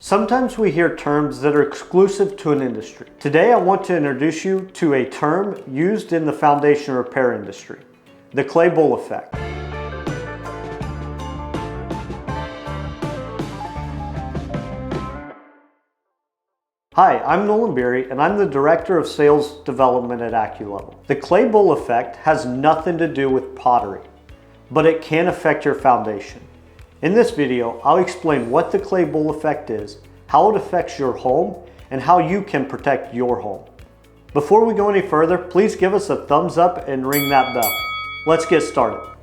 Sometimes we hear terms that are exclusive to an industry. Today I want to introduce you to a term used in the foundation repair industry, the clay bowl effect. Hi, I'm Nolan Beery and I'm the Director of Sales Development at AccuLevel. The clay bowl effect has nothing to do with pottery, but it can affect your foundation. In this video, I'll explain what the clay bowl effect is, how it affects your home, and how you can protect your home. Before we go any further, please give us a thumbs up and ring that bell. Let's get started.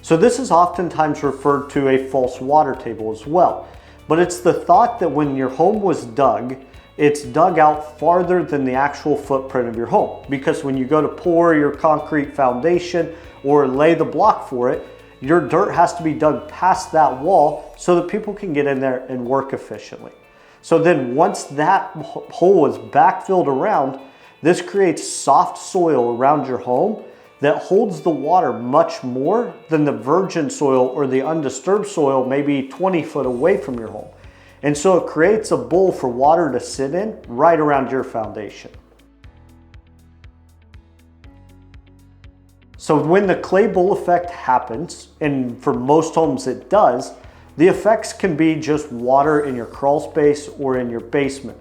So this is oftentimes referred to a false water table as well, but it's the thought that when your home was dug, it's dug out farther than the actual footprint of your home. Because when you go to pour your concrete foundation or lay the block for it, your dirt has to be dug past that wall so that people can get in there and work efficiently. So then once that hole is backfilled around, this creates soft soil around your home that holds the water much more than the virgin soil or the undisturbed soil maybe 20 foot away from your home. And so it creates a bowl for water to sit in right around your foundation. So when the clay bowl effect happens, and for most homes it does, the effects can be just water in your crawl space or in your basement.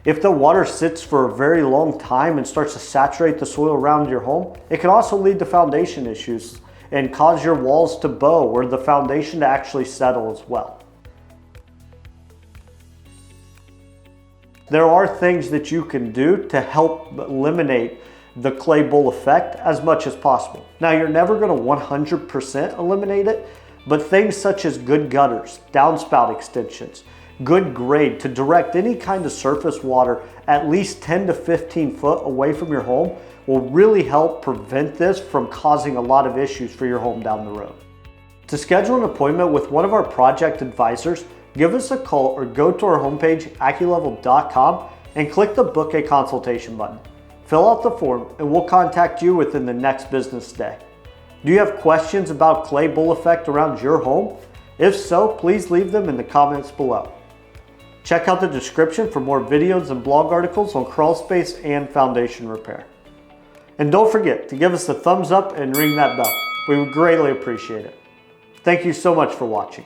If the water sits for a very long time and starts to saturate the soil around your home, it can also lead to foundation issues and cause your walls to bow or the foundation to actually settle as well. There are things that you can do to help eliminate the clay bowl effect as much as possible. Now, you're never going to 100% eliminate it, but things such as good gutters, downspout extensions, good grade to direct any kind of surface water at least 10 to 15 foot away from your home will really help prevent this from causing a lot of issues for your home down the road. To schedule an appointment with one of our project advisors, give us a call or go to our homepage, AccuLevel.com, and click the Book a Consultation button. Fill out the form and we'll contact you within the next business day. Do you have questions about clay bowl effect around your home? If so, please leave them in the comments below. Check out the description for more videos and blog articles on crawl space and foundation repair. And don't forget to give us a thumbs up and ring that bell. We would greatly appreciate it. Thank you so much for watching.